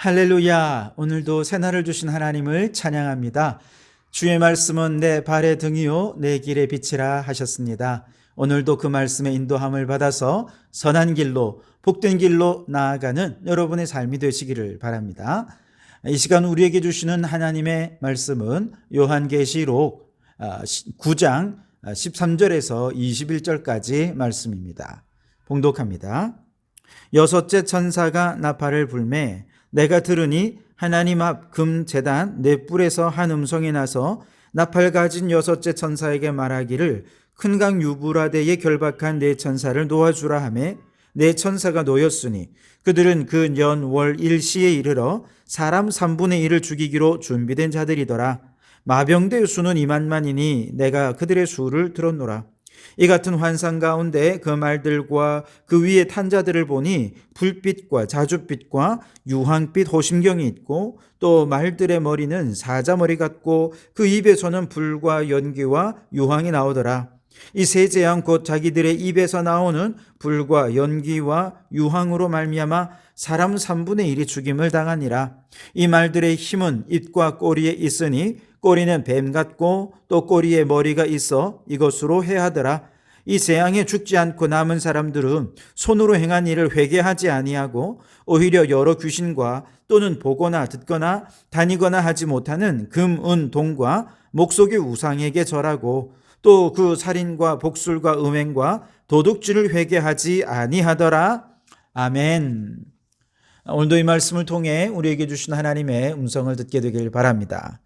할렐루야. 오늘도 새날을 주신 하나님을 찬양합니다. 주의 말씀은 내 발의 등이요 내 길의 빛이라 하셨습니다. 오늘도 그 말씀의 인도함을 받아서 선한 길로 복된 길로 나아가는 여러분의 삶이 되시기를 바랍니다. 이 시간 우리에게 주시는 하나님의 말씀은 요한계시록 9장 13절에서 21절까지 말씀입니다. 봉독합니다. 여섯째 천사가 나팔을 불매 내가 들으니 하나님 앞 금 제단 네 뿔에서 한 음성이 나서 나팔 가진 여섯째 천사에게 말하기를 큰 강 유브라데에 결박한 네 천사를 놓아주라 하매 네 천사가 놓였으니 그들은 그 년 월 일시에 이르러 사람 3분의 1을 죽이기로 준비된 자들이더라. 마병대의 수는 2만만이니 내가 그들의 수를 들었노라. 이 같은 환상 가운데 그 말들과 그 위에 탄 자들을 보니 불빛과 자줏빛과 유황빛 호심경이 있고 또 말들의 머리는 사자머리 같고 그 입에서는 불과 연기와 유황이 나오더라. 이 세 재앙 곧 자기들의 입에서 나오는 불과 연기와 유황으로 말미암아 사람 3분의 1이 죽임을 당하니라. 이 말들의 힘은 입과 꼬리에 있으니 꼬리는 뱀 같고 또 꼬리에 머리가 있어 이것으로 해하더라. 이 재앙에 죽지 않고 남은 사람들은 손으로 행한 일을 회개하지 아니하고 오히려 여러 귀신과 또는 보거나 듣거나 다니거나 하지 못하는 금, 은, 동과 목속의 우상에게 절하고 또 그 살인과 복술과 음행과 도둑질을 회개하지 아니하더라. 아멘. 오늘도 이 말씀을 통해 우리에게 주신 하나님의 음성을 듣게 되길 바랍니다.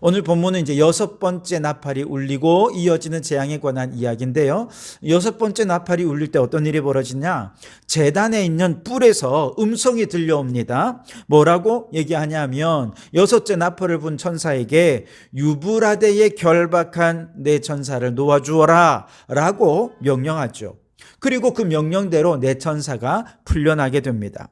오늘 본문은 이제 6번째 나팔이 울리고 이어지는 재앙에 관한 이야기인데요. 6번째 나팔이 울릴 때 어떤 일이 벌어지냐? 제단에 있는 뿔에서 음성이 들려옵니다. 뭐라고 얘기하냐면 6째 나팔을 분 천사에게 유브라데에 결박한 네 천사를 놓아주어라 라고 명령하죠. 그리고 그 명령대로 네 천사가 풀려나게 됩니다.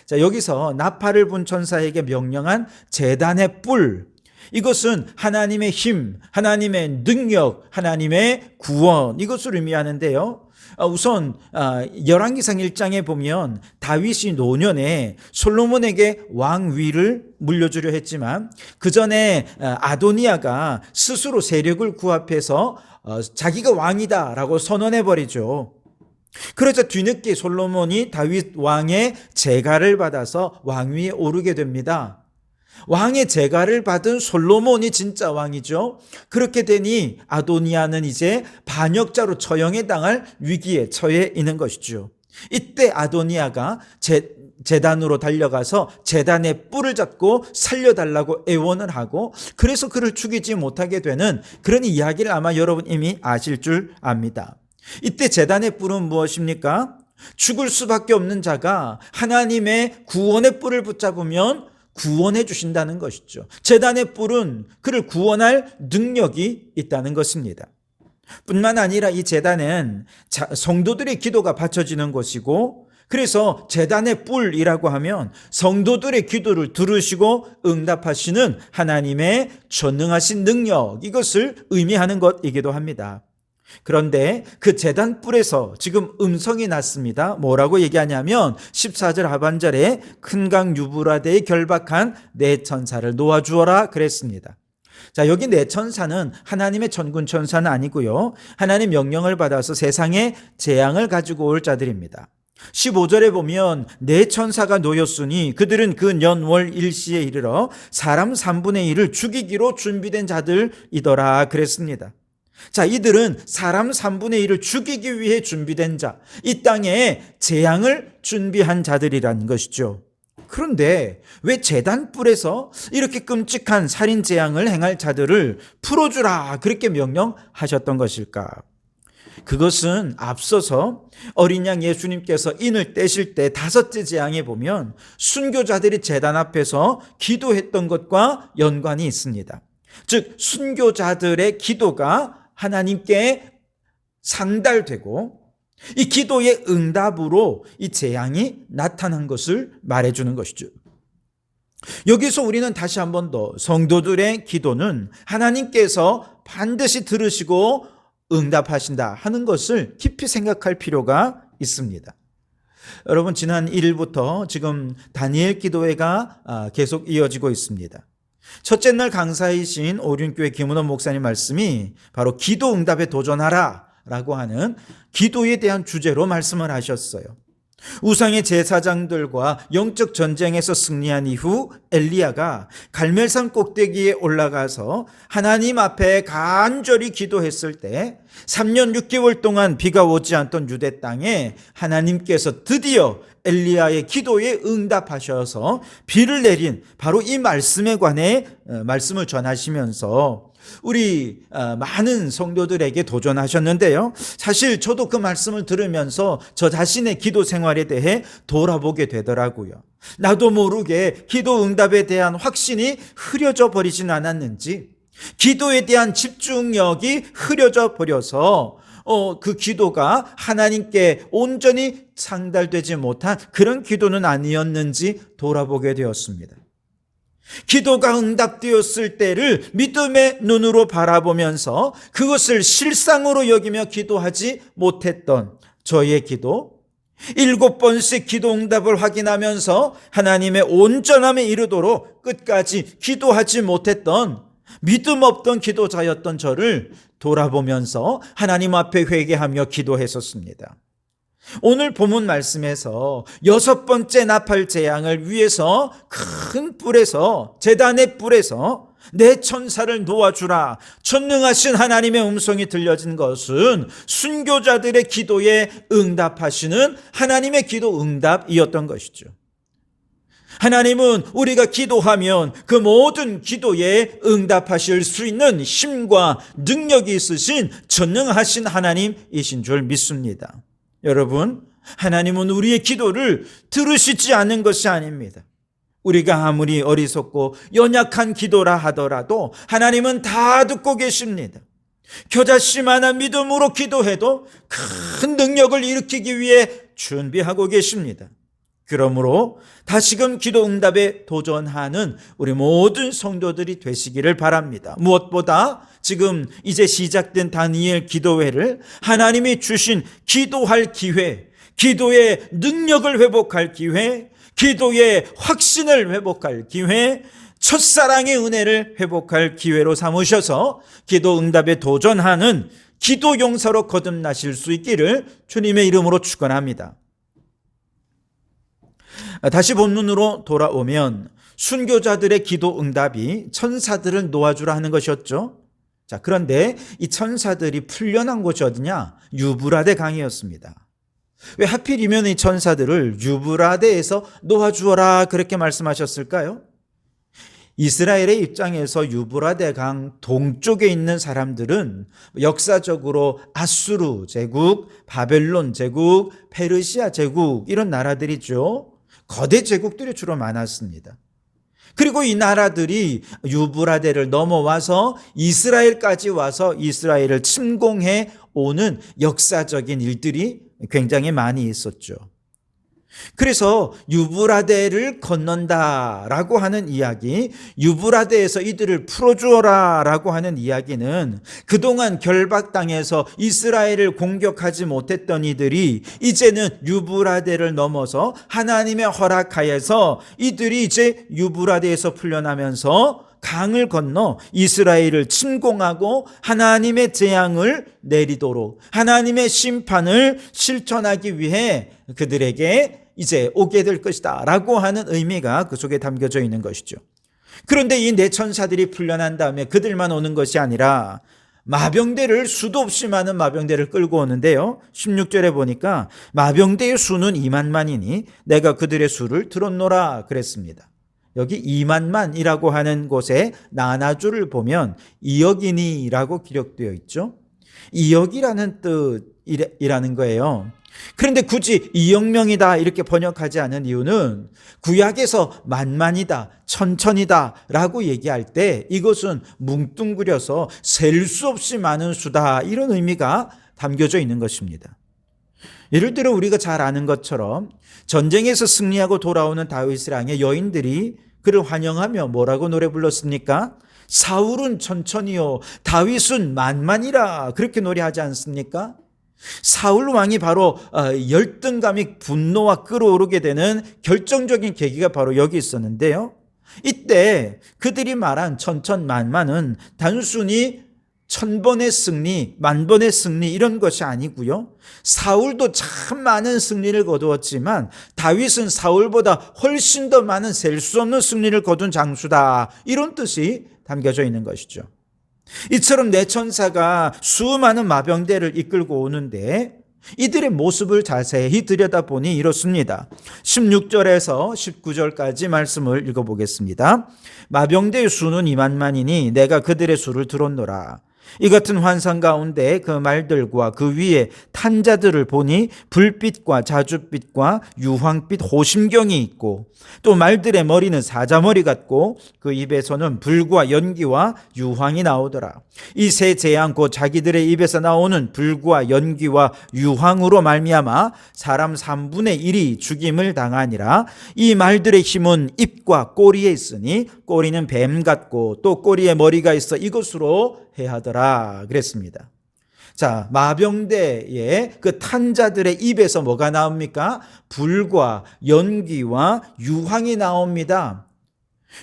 자, 여기서 나팔을 분 천사에게 명령한 제단의 뿔, 이것은 하나님의 힘, 하나님의 능력, 하나님의 구원, 이것을 의미하는데요. 우선 열왕기상 1장에 보면 다윗이 노년에 솔로몬에게 왕위를 물려주려 했지만 그 전에 아도니아가 스스로 세력을 구합해서 자기가 왕이다라고 선언해버리죠. 그러자 뒤늦게 솔로몬이 다윗 왕의 제가를 받아서 왕위에 오르게 됩니다. 왕의 제가를 받은 솔로몬이 진짜 왕이죠. 그렇게 되니 아도니아는 이제 반역자로 처형에 당할 위기에 처해 있는 것이죠. 이때 아도니아가 제단으로 달려가서 제단의 뿔을 잡고 살려달라고 애원을 하고 그래서 그를 죽이지 못하게 되는 그런 이야기를 아마 여러분 이미 아실 줄 압니다. 이때 제단의 뿔은 무엇입니까? 죽을 수밖에 없는 자가 하나님의 구원의 뿔을 붙잡으면 구원해 주신다는 것이죠. 제단의 뿔은 그를 구원할 능력이 있다는 것입니다. 뿐만 아니라 이 제단은 성도들의 기도가 바쳐지는 곳이고 그래서 제단의 뿔이라고 하면 성도들의 기도를 들으시고 응답하시는 하나님의 전능하신 능력, 이것을 의미하는 것이기도 합니다. 그런데 그 제단 뿔에서 지금 음성이 났습니다. 뭐라고 얘기하냐면 14절 하반절에 큰 강 유브라데에 결박한 네 천사를 놓아주어라 그랬습니다. 자, 여기 네 천사는 하나님의 천군 천사는 아니고요. 하나님 명령을 받아서 세상에 재앙을 가지고 올 자들입니다. 15절에 보면 네 천사가 놓였으니 그들은 그 년월 일시에 이르러 사람 3분의 1을 죽이기로 준비된 자들이더라 그랬습니다. 자, 이들은 사람 3분의 1을 죽이기 위해 준비된 자, 이 땅에 재앙을 준비한 자들이라는 것이죠. 그런데 왜 제단뿔에서 이렇게 끔찍한 살인 재앙을 행할 자들을 풀어주라 그렇게 명령하셨던 것일까? 그것은 앞서서 어린 양 예수님께서 인을 떼실 때 5째 재앙에 보면 순교자들이 제단 앞에서 기도했던 것과 연관이 있습니다. 즉 순교자들의 기도가 하나님께 상달되고 이 기도의 응답으로 이 재앙이 나타난 것을 말해주는 것이죠. 여기서 우리는 다시 한 번 더 성도들의 기도는 하나님께서 반드시 들으시고 응답하신다 하는 것을 깊이 생각할 필요가 있습니다. 여러분, 지난 1일부터 지금 다니엘 기도회가 계속 이어지고 있습니다. 첫째 날 강사이신 오륜교회 김은호 목사님 말씀이 바로 기도 응답에 도전하라 라고 하는 기도에 대한 주제로 말씀을 하셨어요. 우상의 제사장들과 영적 전쟁에서 승리한 이후 엘리야가 갈멜산 꼭대기에 올라가서 하나님 앞에 간절히 기도했을 때 3년 6개월 동안 비가 오지 않던 유대 땅에 하나님께서 드디어 엘리야의 기도에 응답하셔서 비를 내린 바로 이 말씀에 관해 말씀을 전하시면서 우리 많은 성도들에게 도전하셨는데요. 사실 저도 그 말씀을 들으면서 저 자신의 기도 생활에 대해 돌아보게 되더라고요. 나도 모르게 기도 응답에 대한 확신이 흐려져 버리진 않았는지, 기도에 대한 집중력이 흐려져 버려서 그 기도가 하나님께 온전히 상달되지 못한 그런 기도는 아니었는지 돌아보게 되었습니다. 기도가 응답되었을 때를 믿음의 눈으로 바라보면서 그것을 실상으로 여기며 기도하지 못했던 저의 기도, 7번씩 기도 응답을 확인하면서 하나님의 온전함에 이르도록 끝까지 기도하지 못했던 믿음 없던 기도자였던 저를 돌아보면서 하나님 앞에 회개하며 기도했었습니다. 오늘 본문 말씀에서 6번째 나팔 재앙을 위해서 큰 뿔에서, 제단의 뿔에서 내 천사를 놓아주라, 전능하신 하나님의 음성이 들려진 것은 순교자들의 기도에 응답하시는 하나님의 기도 응답이었던 것이죠. 하나님은 우리가 기도하면 그 모든 기도에 응답하실 수 있는 힘과 능력이 있으신 전능하신 하나님이신 줄 믿습니다. 여러분, 하나님은 우리의 기도를 들으시지 않는 것이 아닙니다. 우리가 아무리 어리석고 연약한 기도라 하더라도 하나님은 다 듣고 계십니다. 겨자씨만한 믿음으로 기도해도 큰 능력을 일으키기 위해 준비하고 계십니다. 그러므로 다시금 기도 응답에 도전하는 우리 모든 성도들이 되시기를 바랍니다. 무엇보다 지금 이제 시작된 다니엘 기도회를 하나님이 주신 기도할 기회, 기도의 능력을 회복할 기회, 기도의 확신을 회복할 기회, 첫사랑의 은혜를 회복할 기회로 삼으셔서 기도 응답에 도전하는 기도 용사로 거듭나실 수 있기를 주님의 이름으로 축원합니다. 다시 본문으로 돌아오면 순교자들의 기도 응답이 천사들을 놓아주라 하는 것이었죠. 자, 그런데 이 천사들이 풀려난 곳이 어디냐? 유브라데 강이었습니다. 왜 하필이면 이 천사들을 유브라데에서 놓아주어라 그렇게 말씀하셨을까요? 이스라엘의 입장에서 유브라데 강 동쪽에 있는 사람들은 역사적으로 아수르 제국, 바벨론 제국, 페르시아 제국 이런 나라들이죠. 거대 제국들이 주로 많았습니다. 그리고 이 나라들이 유브라데를 넘어와서 이스라엘까지 와서 이스라엘을 침공해 오는 역사적인 일들이 굉장히 많이 있었죠. 그래서 유브라데를 건넌다라고 하는 이야기, 유브라데에서 이들을 풀어주어라라고 하는 이야기는 그동안 결박 당해서 이스라엘을 공격하지 못했던 이들이 이제는 유브라데를 넘어서 하나님의 허락하에서 이들이 이제 유브라데에서 풀려나면서 강을 건너 이스라엘을 침공하고 하나님의 재앙을 내리도록 하나님의 심판을 실천하기 위해 그들에게 이제 오게 될 것이다 라고 하는 의미가 그 속에 담겨져 있는 것이죠. 그런데 이 네 천사들이 풀려난 다음에 그들만 오는 것이 아니라 마병대를, 수도 없이 많은 마병대를 끌고 오는데요. 16절에 보니까 마병대의 수는 2만만이니 내가 그들의 수를 들었노라 그랬습니다. 여기 2만만이라고 하는 곳에 나나주를 보면 2억이니라고 기록되어 있죠. 2억이라는 뜻이라는 거예요. 그런데 굳이 2억 명이다 이렇게 번역하지 않은 이유는 구약에서 만만이다, 천천이다 라고 얘기할 때 이것은 뭉뚱그려서 셀 수 없이 많은 수다 이런 의미가 담겨져 있는 것입니다. 예를 들어 우리가 잘 아는 것처럼 전쟁에서 승리하고 돌아오는 다윗을 향해 여인들이 그를 환영하며 뭐라고 노래 불렀습니까? 사울은 천천히요, 다윗은 만만이라 그렇게 노래하지 않습니까? 사울 왕이 바로 열등감이 분노와 끓어오르게 되는 결정적인 계기가 바로 여기 있었는데요. 이때 그들이 말한 천천만만은 단순히 1000번의 승리, 10,000번의 승리 이런 것이 아니고요. 사울도 참 많은 승리를 거두었지만 다윗은 사울보다 훨씬 더 많은 셀 수 없는 승리를 거둔 장수다. 이런 뜻이 담겨져 있는 것이죠. 이처럼 내 천사가 수많은 마병대를 이끌고 오는데 이들의 모습을 자세히 들여다보니 이렇습니다. 16절에서 19절까지 말씀을 읽어보겠습니다. 마병대의 수는 20,000만이니 내가 그들의 수를 들었노라. 이 같은 환상 가운데 그 말들과 그 위에 탄 자들을 보니 불빛과 자줏빛과 유황빛 호심경이 있고 또 말들의 머리는 사자머리 같고 그 입에서는 불과 연기와 유황이 나오더라. 이 세 재앙 곧 자기들의 입에서 나오는 불과 연기와 유황으로 말미암아 사람 3분의 1이 죽임을 당하니라. 이 말들의 힘은 입과 꼬리에 있으니 꼬리는 뱀 같고 또 꼬리에 머리가 있어 이것으로 해하더라 그랬습니다. 자, 마병대의 그 탄자들의 입에서 뭐가 나옵니까? 불과 연기와 유황이 나옵니다.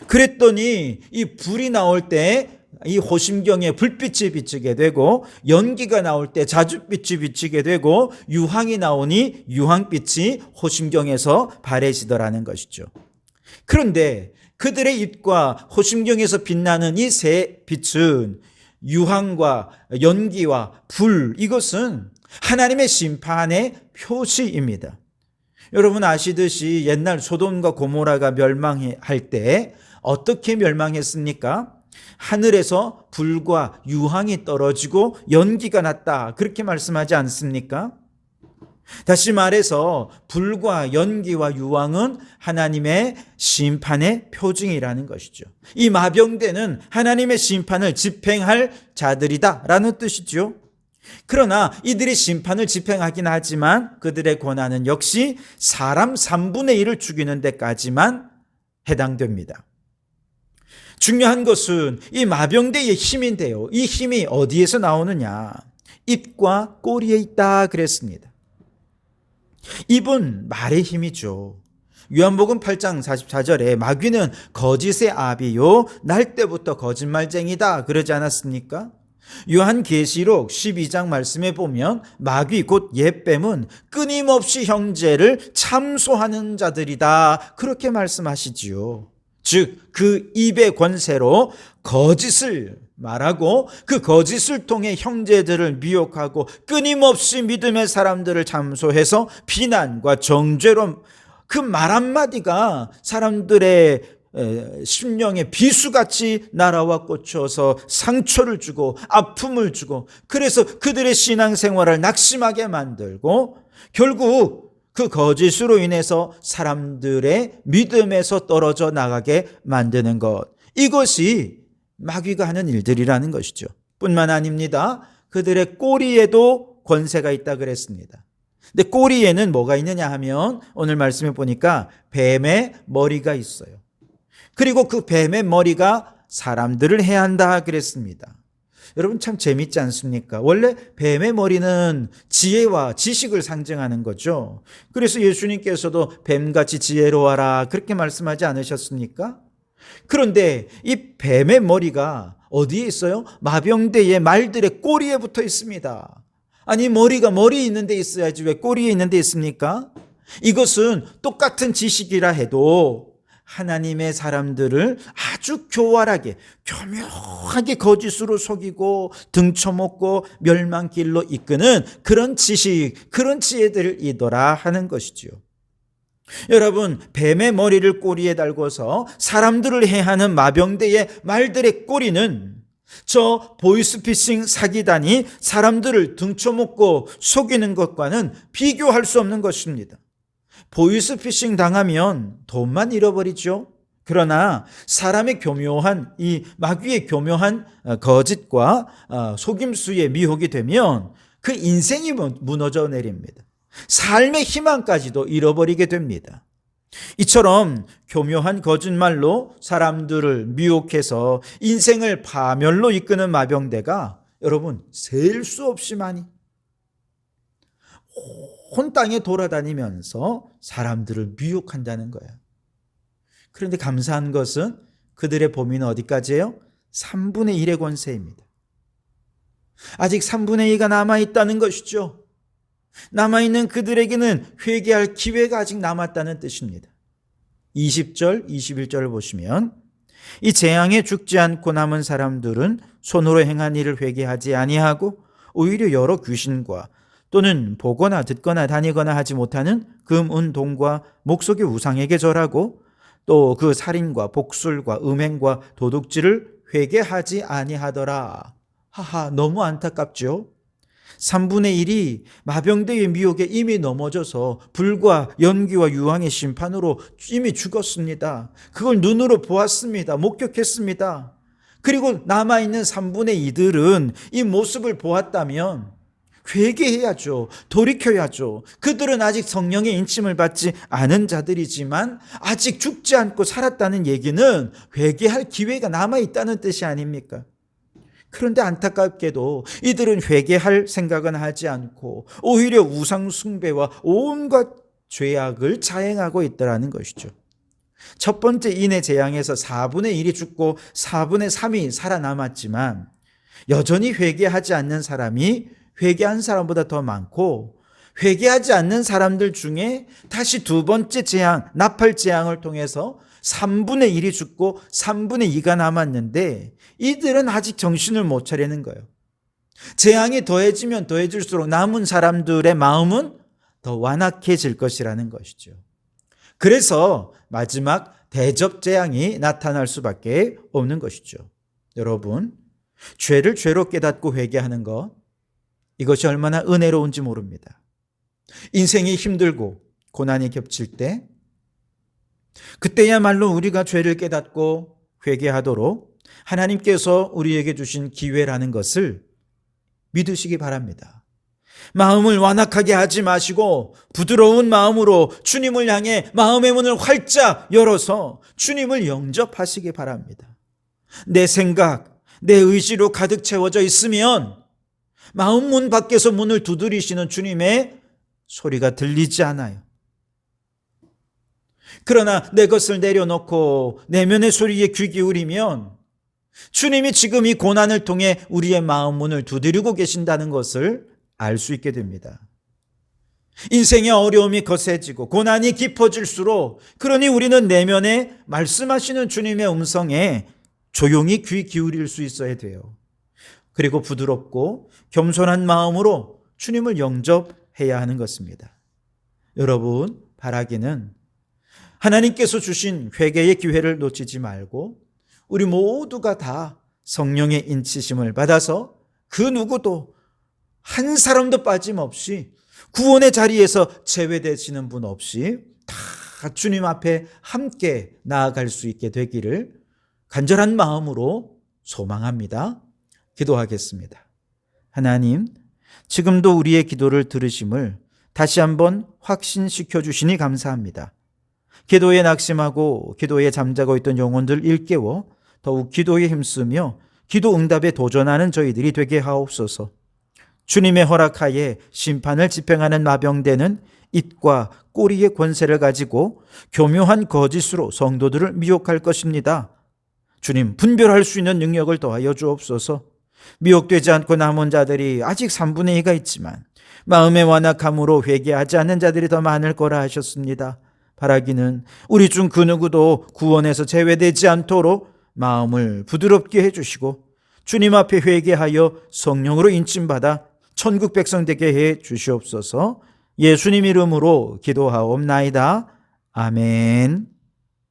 그랬더니 이 불이 나올 때 이 호심경에 불빛이 비치게 되고 연기가 나올 때 자줏빛이 비치게 되고 유황이 나오니 유황빛이 호심경에서 발해지더라는 것이죠. 그런데 그들의 입과 호심경에서 빛나는 이 세 빛은 유황과 연기와 불, 이것은 하나님의 심판의 표시입니다. 여러분 아시듯이 옛날 소돔과 고모라가 멸망할 때 어떻게 멸망했습니까? 하늘에서 불과 유황이 떨어지고 연기가 났다, 그렇게 말씀하지 않습니까? 다시 말해서 불과 연기와 유황은 하나님의 심판의 표징이라는 것이죠. 이 마병대는 하나님의 심판을 집행할 자들이다 라는 뜻이죠. 그러나 이들이 심판을 집행하긴 하지만 그들의 권한은 역시 사람 3분의 1을 죽이는 데까지만 해당됩니다. 중요한 것은 이 마병대의 힘인데요. 이 힘이 어디에서 나오느냐? 입과 꼬리에 있다 그랬습니다. 입은 말의 힘이죠. 요한복음 8장 44절에 마귀는 거짓의 아비요 날 때부터 거짓말쟁이다 그러지 않았습니까? 요한계시록 12장 말씀에 보면 마귀 곧 옛뱀은 끊임없이 형제를 참소하는 자들이다 그렇게 말씀하시지요. 즉 그 입의 권세로 거짓을 말하고 그 거짓을 통해 형제들을 미혹하고 끊임없이 믿음의 사람들을 참소해서 비난과 정죄로 그 말 한마디가 사람들의 심령에 비수같이 날아와 꽂혀서 상처를 주고 아픔을 주고 그래서 그들의 신앙생활을 낙심하게 만들고 결국 그 거짓으로 인해서 사람들의 믿음에서 떨어져 나가게 만드는 것, 이것이 마귀가 하는 일들이라는 것이죠. 뿐만 아닙니다. 그들의 꼬리에도 권세가 있다 그랬습니다. 근데 꼬리에는 뭐가 있느냐 하면 오늘 말씀해 보니까 뱀의 머리가 있어요. 그리고 그 뱀의 머리가 사람들을 해한다 그랬습니다. 여러분 참 재밌지 않습니까? 원래 뱀의 머리는 지혜와 지식을 상징하는 거죠. 그래서 예수님께서도 뱀같이 지혜로워라 그렇게 말씀하지 않으셨습니까? 그런데 이 뱀의 머리가 어디에 있어요? 마병대의 말들의 꼬리에 붙어 있습니다. 아니 머리가 머리에 있는 데 있어야지 왜 꼬리에 있는 데 있습니까? 이것은 똑같은 지식이라 해도 하나님의 사람들을 아주 교활하게 교묘하게 거짓으로 속이고 등쳐먹고 멸망길로 이끄는 그런 지식, 그런 지혜들이더라 하는 것이지요. 여러분 뱀의 머리를 꼬리에 달고서 사람들을 해하는 마병대의 말들의 꼬리는 저 보이스피싱 사기단이 사람들을 등쳐먹고 속이는 것과는 비교할 수 없는 것입니다. 보이스피싱 당하면 돈만 잃어버리죠. 그러나 사람의 교묘한 이 마귀의 교묘한 거짓과 속임수에 미혹이 되면 그 인생이 무너져 내립니다. 삶의 희망까지도 잃어버리게 됩니다. 이처럼 교묘한 거짓말로 사람들을 미혹해서 인생을 파멸로 이끄는 마병대가 여러분 셀 수 없이 많이 온 땅에 돌아다니면서 사람들을 미혹한다는 거예요. 그런데 감사한 것은 그들의 범위는 어디까지예요? 3분의 1의 권세입니다. 아직 3분의 2가 남아있다는 것이죠. 남아있는 그들에게는 회개할 기회가 아직 남았다는 뜻입니다. 20절, 21절을 보시면 이 재앙에 죽지 않고 남은 사람들은 손으로 행한 일을 회개하지 아니하고 오히려 여러 귀신과 또는 보거나 듣거나 다니거나 하지 못하는 금, 은, 동과 목석의 우상에게 절하고 또 그 살인과 복술과 음행과 도둑질을 회개하지 아니하더라. 하하, 너무 안타깝죠? 3분의 1이 마병대의 미혹에 이미 넘어져서 불과 연기와 유황의 심판으로 이미 죽었습니다. 그걸 눈으로 보았습니다. 목격했습니다. 그리고 남아있는 3분의 2들은 이 모습을 보았다면 회개해야죠. 돌이켜야죠. 그들은 아직 성령의 인침을 받지 않은 자들이지만 아직 죽지 않고 살았다는 얘기는 회개할 기회가 남아있다는 뜻이 아닙니까? 그런데 안타깝게도 이들은 회개할 생각은 하지 않고 오히려 우상 숭배와 온갖 죄악을 자행하고 있더라는 것이죠. 첫 번째 인의 재앙에서 4분의 1이 죽고 4분의 3이 살아남았지만 여전히 회개하지 않는 사람이 회개한 사람보다 더 많고 회개하지 않는 사람들 중에 다시 두 번째 재앙, 나팔 재앙을 통해서 3분의 1이 죽고 3분의 2가 남았는데 이들은 아직 정신을 못 차리는 거예요. 재앙이 더해지면 더해질수록 남은 사람들의 마음은 더 완악해질 것이라는 것이죠. 그래서 마지막 대접 재앙이 나타날 수밖에 없는 것이죠. 여러분, 죄를 죄로 깨닫고 회개하는 것, 이것이 얼마나 은혜로운지 모릅니다. 인생이 힘들고 고난이 겹칠 때 그때야말로 우리가 죄를 깨닫고 회개하도록 하나님께서 우리에게 주신 기회라는 것을 믿으시기 바랍니다. 마음을 완악하게 하지 마시고 부드러운 마음으로 주님을 향해 마음의 문을 활짝 열어서 주님을 영접하시기 바랍니다. 내 생각, 내 의지로 가득 채워져 있으면 마음 문 밖에서 문을 두드리시는 주님의 소리가 들리지 않아요. 그러나 내 것을 내려놓고 내면의 소리에 귀 기울이면 주님이 지금 이 고난을 통해 우리의 마음 문을 두드리고 계신다는 것을 알 수 있게 됩니다. 인생의 어려움이 거세지고 고난이 깊어질수록 그러니 우리는 내면에 말씀하시는 주님의 음성에 조용히 귀 기울일 수 있어야 돼요. 그리고 부드럽고 겸손한 마음으로 주님을 영접해야 하는 것입니다. 여러분, 바라기는 하나님께서 주신 회개의 기회를 놓치지 말고 우리 모두가 다 성령의 인치심을 받아서 그 누구도 한 사람도 빠짐없이 구원의 자리에서 제외되시는 분 없이 다 주님 앞에 함께 나아갈 수 있게 되기를 간절한 마음으로 소망합니다. 기도하겠습니다. 하나님, 지금도 우리의 기도를 들으심을 다시 한번 확신시켜 주시니 감사합니다. 기도에 낙심하고 기도에 잠자고 있던 영혼들 일깨워 더욱 기도에 힘쓰며 기도 응답에 도전하는 저희들이 되게 하옵소서. 주님의 허락하에 심판을 집행하는 마병대는 입과 꼬리의 권세를 가지고 교묘한 거짓으로 성도들을 미혹할 것입니다. 주님, 분별할 수 있는 능력을 더하여 주옵소서. 미혹되지 않고 남은 자들이 아직 3분의 2가 있지만 마음의 완악함으로 회개하지 않는 자들이 더 많을 거라 하셨습니다. 바라기는 우리 중 그 누구도 구원에서 제외되지 않도록 마음을 부드럽게 해주시고 주님 앞에 회개하여 성령으로 인침받아 천국 백성 되게 해 주시옵소서. 예수님 이름으로 기도하옵나이다. 아멘.